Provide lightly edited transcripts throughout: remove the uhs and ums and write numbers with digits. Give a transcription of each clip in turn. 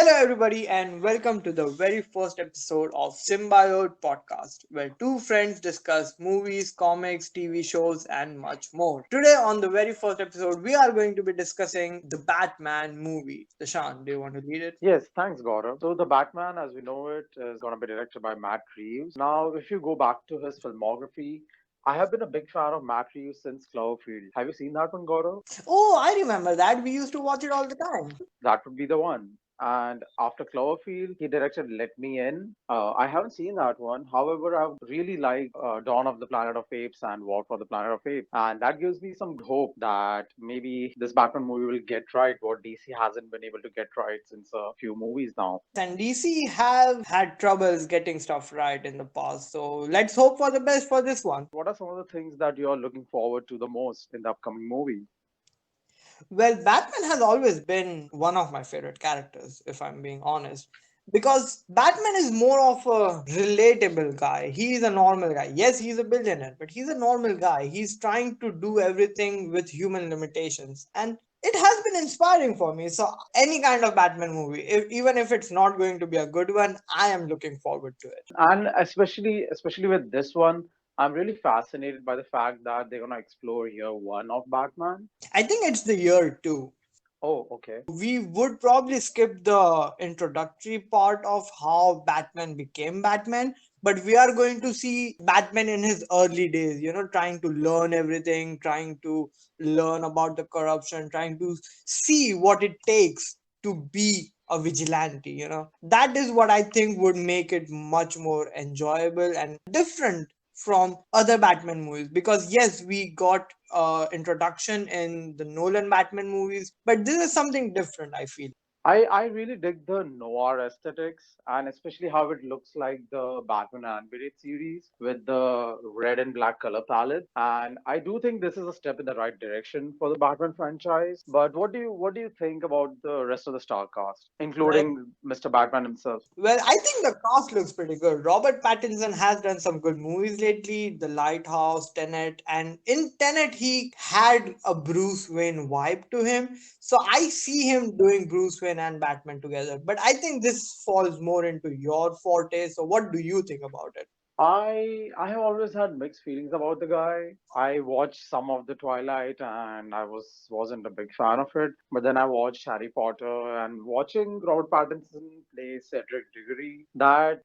Hello, everybody, and welcome to the very first episode of Symbiote Podcast, where two friends discuss movies, comics, TV shows, and much more. Today, on the very first episode, we are going to be discussing the Batman movie. Dashan, do you want to lead it? Yes, thanks, Gaurav. So, the Batman, as we know it, is going to be directed by Matt Reeves. Now, if you go back to his filmography, I have been a big fan of Matt Reeves since Cloverfield. Have you seen that one, Gaurav? Oh, I remember that. We used to watch it all the time. That would be the one. And after Cloverfield, he directed Let Me In. I haven't seen that one. However, I really like Dawn of the Planet of Apes and War for the Planet of Apes. And that gives me some hope that maybe this Batman movie will get right what DC hasn't been able to get right since a few movies now. And DC have had troubles getting stuff right in the past, so let's hope for the best for this one. What are some of the things that you're looking forward to the most in the upcoming movie? Well, Batman has always been one of my favorite characters, if I'm being honest. Because Batman is more of a relatable guy. He is a normal guy. Yes, he's a billionaire, but he's a normal guy. He's trying to do everything with human limitations. And it has been inspiring for me. So, any kind of Batman movie, even if it's not going to be a good one, I am looking forward to it. And especially with this one, I'm really fascinated by the fact that they're gonna explore year one of Batman. I think it's the year two. Oh, okay. We would probably skip the introductory part of how Batman became Batman, but we are going to see Batman in his early days, trying to learn everything, trying to learn about the corruption, trying to see what it takes to be a vigilante. That is what I think would make it much more enjoyable and different from other Batman movies, because yes, we got introduction in the Nolan Batman movies, but this is something different, I feel. I really dig the noir aesthetics and especially how it looks like the Batman animated series with the red and black color palette. And I do think this is a step in the right direction for the Batman franchise. But what do you think about the rest of the star cast, Well, including Mr. Batman himself? well, I think the cast looks pretty good. Robert Pattinson has done some good movies lately, The Lighthouse, Tenet, and in Tenet he had a Bruce Wayne vibe to him. So I see him doing Bruce Wayne and Batman together. But I think this falls more into your forte. So what do you think about it? I have always had mixed feelings about the guy. I watched some of the Twilight and I wasn't a big fan of it. But then I watched Harry Potter and watching Robert Pattinson play Cedric Diggory, that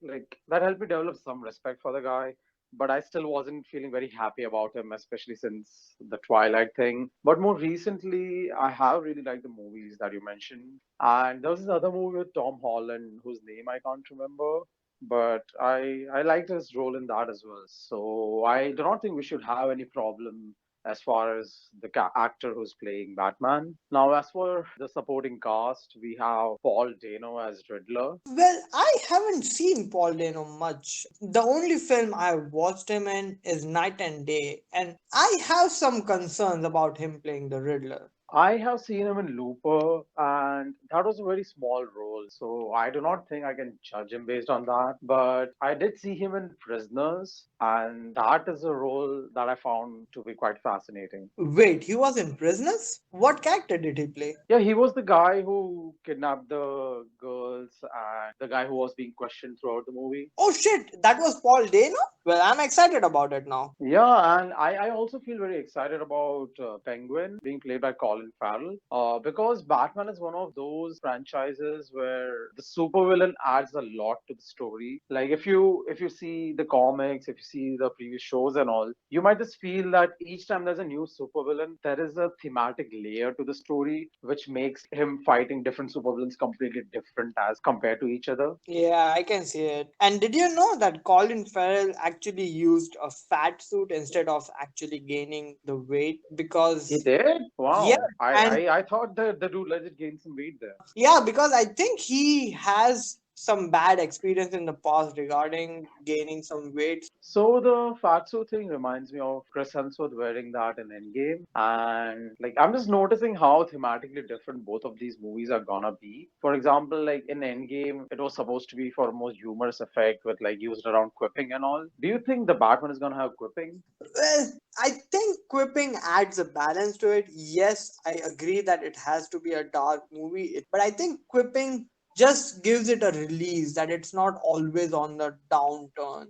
helped me develop some respect for the guy. But I still wasn't feeling very happy about him, especially since the Twilight thing. But more recently, I have really liked the movies that you mentioned. And there was this other movie with Tom Holland, whose name I can't remember, but I liked his role in that as well. So I do not think we should have any problem as far as the actor who's playing Batman. Now, as for the supporting cast, we have Paul Dano as Riddler. Well, I haven't seen Paul Dano much. The only film I watched him in is Night and Day, and I have some concerns about him playing the Riddler. I have seen him in Looper, and that was a very small role, so I do not think I can judge him based on that. But I did see him in Prisoners, and that is a role that I found to be quite fascinating. Wait, he was in Prisoners? What character did he play? Yeah, he was the guy who kidnapped the girls and the guy who was being questioned throughout the movie. Oh shit, that was Paul Dano? Well, I'm excited about it now. Yeah, and I also feel very excited about Penguin being played by Colin Farrell because Batman is one of those franchises where the supervillain adds a lot to the story. Like if you see the comics, if you see the previous shows and all, you might just feel that each time there's a new supervillain, there is a thematic layer to the story which makes him fighting different supervillains completely different as compared to each other. Yeah, I can see it. And did you know that Colin Farrell actually used a fat suit instead of actually gaining the weight? He Because, did? yeah, Wow. and I thought the dude legit gained some weight there. yeah, because I think he has some bad experience in the past regarding gaining some weight. So the fatso thing reminds me of Chris Hemsworth wearing that in Endgame, and like I'm just noticing how thematically different both of these movies are gonna be. For example, like in Endgame, it was supposed to be for a more humorous effect with like used around quipping and all. Do you think the Batman is gonna have quipping? Well, I think quipping adds a balance to it. Yes, I agree that it has to be a dark movie, but I think quipping just gives it a release, that it's not always on the downturn.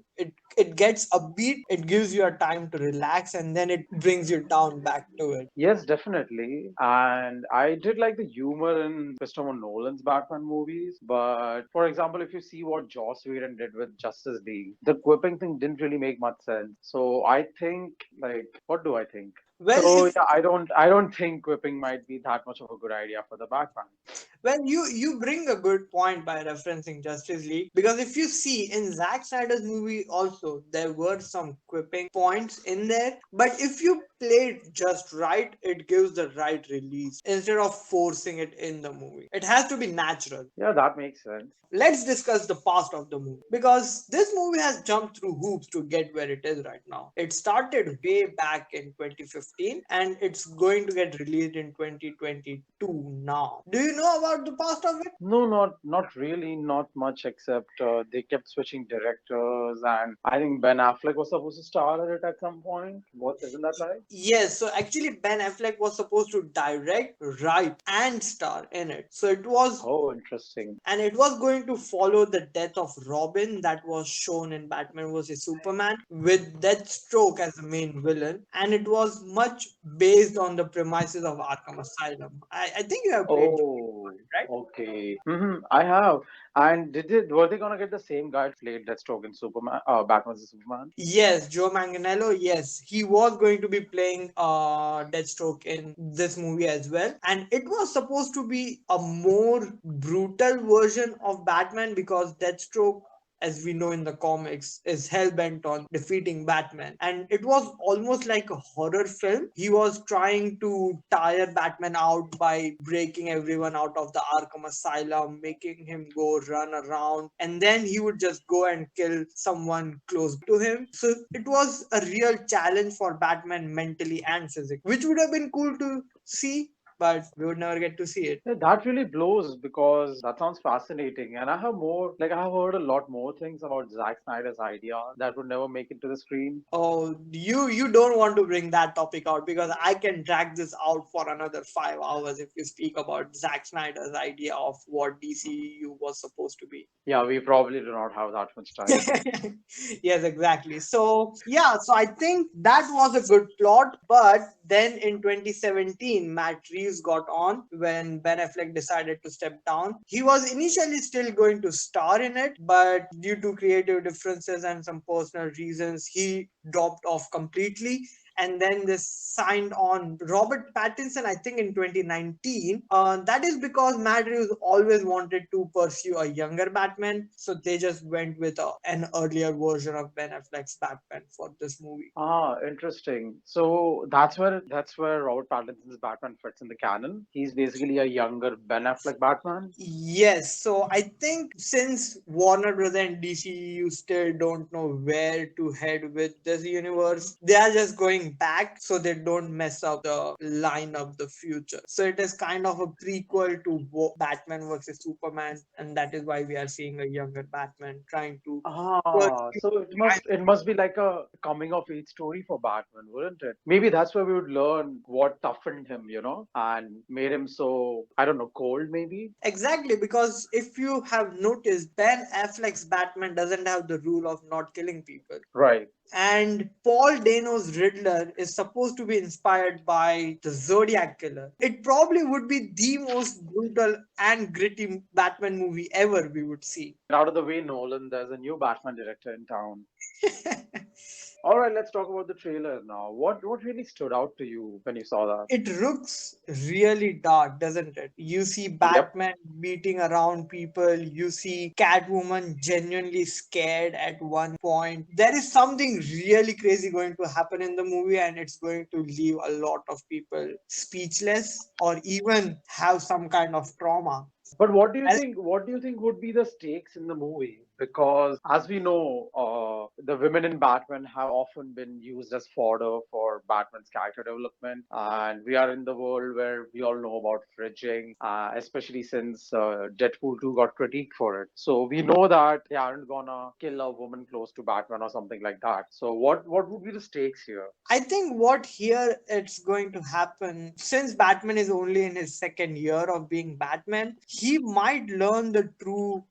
It gets a beat, it gives you a time to relax, and then it brings you down back to it. Yes, definitely. And I did like the humor in Christopher Nolan's Batman movies. But for example, if you see what Joss Whedon did with Justice League, the quipping thing didn't really make much sense. So I think, like, what do I think? Well, So if yeah, I don't think quipping might be that much of a good idea for the Batman. Well, you bring a good point by referencing Justice League, because if you see in Zack Snyder's movie also there were some quipping points in there, but if you play it just right, it gives the right release instead of forcing it in the movie. It has to be natural. Yeah, that makes sense. Let's discuss the past of the movie, because this movie has jumped through hoops to get where it is right now. It started way back in 2015 and it's going to get released in 2022 now. Do you know about the past of it? No, not really, not much except they kept switching directors, and I think Ben Affleck was supposed to star in it at some point. What isn't that right? Yes, so actually Ben Affleck was supposed to direct, write, and star in it. So it was, Oh, interesting. and it was going to follow the death of Robin that was shown in Batman vs Superman, with Deathstroke as the main villain, and it was much based on the premises of Arkham Asylum. I think you have played the game, Oh, right? okay. I have. And were they gonna get the same guy to play Deathstroke in Superman, Batman vs Superman? Yes, Joe Manganiello. Yes, he was going to be playing Deathstroke in this movie as well, and it was supposed to be a more brutal version of Batman, because Deathstroke, as we know in the comics, is hell bent on defeating Batman. And it was almost like a horror film. He was trying to tire Batman out by breaking everyone out of the Arkham Asylum, making him go run around, and then he would just go and kill someone close to him. So it was a real challenge for Batman mentally and physically, which would have been cool to see, but we would never get to see it. Yeah, that really blows because that sounds fascinating. And I have heard a lot more things about Zack Snyder's idea that would never make it to the screen. Oh, you don't want to bring that topic out, because I can drag this out for another 5 hours if you speak about Zack Snyder's idea of what DCU was supposed to be. Yeah, we probably do not have that much time. Yes, exactly. So yeah, so I think that was a good plot, but then in 2017 Matt Reeves got on when Ben Affleck decided to step down. He was initially still going to star in it, but due to creative differences and some personal reasons he dropped off completely, and then they signed on Robert Pattinson, I think in 2019. That is because Matt Reeves always wanted to pursue a younger Batman, so they just went with an earlier version of Ben Affleck's Batman for this movie. Ah, interesting. So that's where Robert Pattinson's Batman fits in the canon. He's basically a younger Ben Affleck Batman. Yes, so I think since Warner Bros. And DCU still don't know where to head with this universe, they are just going back so they don't mess up the line of the future. So it is kind of a prequel to Batman versus Superman, and that is why we are seeing a younger Batman trying to Ah, pursue. so it must be like a coming of age story for Batman, wouldn't it? Maybe that's where we would learn what toughened him, and made him so, I don't know, cold maybe. Exactly, because if you have noticed, Ben Affleck's Batman doesn't have the rule of not killing people. Right. And Paul Dano's Riddler is supposed to be inspired by the Zodiac Killer. It probably would be the most brutal and gritty Batman movie ever we would see. Out of the way, Nolan, there's a new Batman director in town. All right, let's talk about the trailer now. What really stood out to you when you saw that? It looks really dark, doesn't it? You see Yep. Batman beating around people, you see Catwoman genuinely scared at one point. There is something really crazy going to happen in the movie, and it's going to leave a lot of people speechless or even have some kind of trauma. But what do you Well, think? What do you think would be the stakes in the movie? Because as we know, the women in Batman have often been used as fodder for Batman's character development, and we are in the world where we all know about fridging, especially since Deadpool 2 got critiqued for it. So we know that they aren't gonna kill a woman close to Batman or something like that. So what would be the stakes here? I think what here it's going to happen, since Batman is only in his second year of being Batman, he might learn the true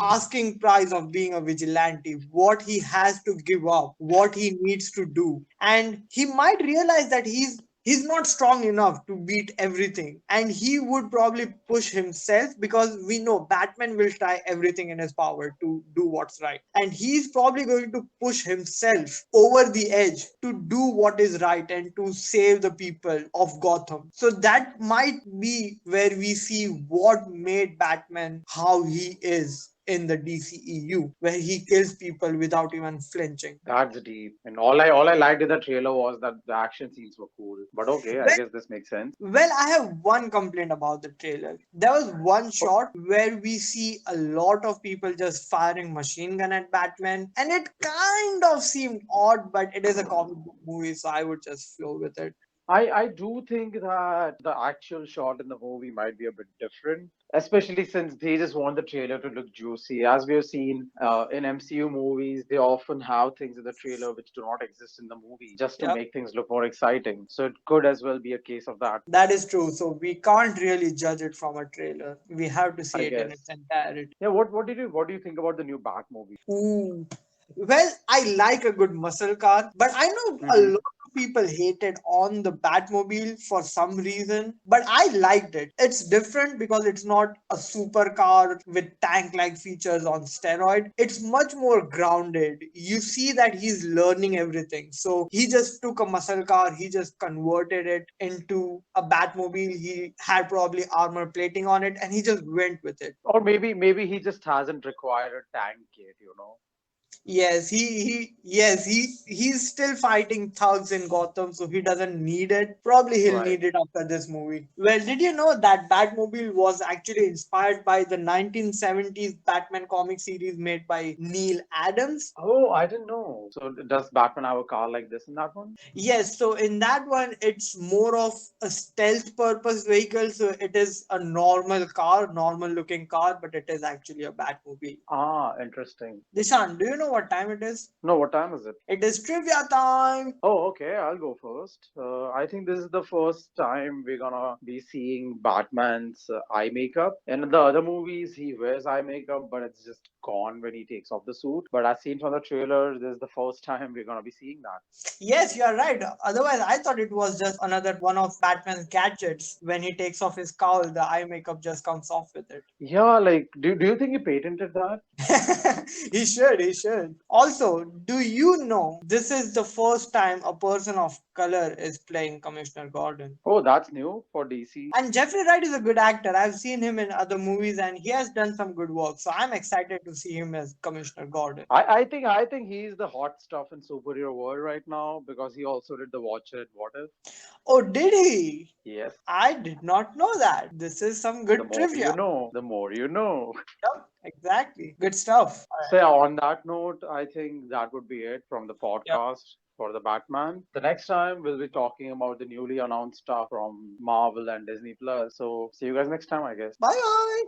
asking price of being a vigilante, what he has to give up, what he needs to do. And he might realize that he's not strong enough to beat everything, and he would probably push himself, because we know Batman will try everything in his power to do what's right, and he's probably going to push himself over the edge to do what is right and to save the people of Gotham. So that might be where we see what made Batman how he is in the DCEU, where he kills people without even flinching. That's deep. And all I liked in the trailer was that the action scenes were cool. But okay, I Well, guess this makes sense. Well, I have one complaint about the trailer. There was one shot where we see a lot of people just firing machine gun at Batman, and it kind of seemed odd, but it is a comic book movie, so I would just flow with it. I do think that the actual shot in the movie might be a bit different, especially since they just want the trailer to look juicy. As we have seen in MCU movies, they often have things in the trailer which do not exist in the movie just to Yeah, make things look more exciting. So it could as well be a case of that, that is true. So we can't really judge it from a trailer. We have to see I it in its guess. entirety. Yeah, what do you think about the new Batmobile? Ooh. Well, I like a good muscle car, but I know a Hmm. lot of people hated on the Batmobile for some reason, but I liked it. It's different because it's not a supercar with tank-like features on steroid. It's much more grounded. You see that he's learning everything. So he just took a muscle car, he just converted it into a Batmobile. He had probably armor plating on it, and he just went with it. Or maybe he just hasn't required a tank yet. Yes, he's still fighting thugs in Gotham, so he doesn't need it. Probably he'll Right. need it after this movie. Well, did you know that Batmobile was actually inspired by the 1970s Batman comic series made by Neil Adams? Oh, I didn't know. So does Batman have a car like this in that one? Yes, so in that one, it's more of a stealth purpose vehicle. So it is a normal car, normal looking car, but it is actually a Batmobile. Ah, interesting. Dishan, do you know what time it is? No, what time is it? It is trivia time. Oh, okay, I'll go first. I think this is the first time we're gonna be seeing Batman's eye makeup. In the other movies, he wears eye makeup, but it's just gone when he takes off the suit. But as seen from the trailer, this is the first time we're gonna be seeing that. Yes, you are right. Otherwise, I thought it was just another one of Batman's gadgets. When he takes off his cowl, the eye makeup just comes off with it. Yeah, like, do you think he patented that? He should, he should. Also, do you know this is the first time a person of color is playing Commissioner Gordon? Oh, that's new for DC. And Jeffrey Wright is a good actor. I've seen him in other movies and he has done some good work. So I'm excited to see him as Commissioner Gordon. I think he's the hot stuff in superhero world right now because he also did the Watch It What If. Oh, did he? Yes. I did not know that. This is some The good more you trivia. know, the more you know. Yep, exactly. Good stuff. So yeah, on that note, I think that would be it from the Yep. podcast for the Batman. The next time we'll be talking about the newly announced stuff from Marvel and Disney Plus. So see you guys next time, I guess. Bye bye.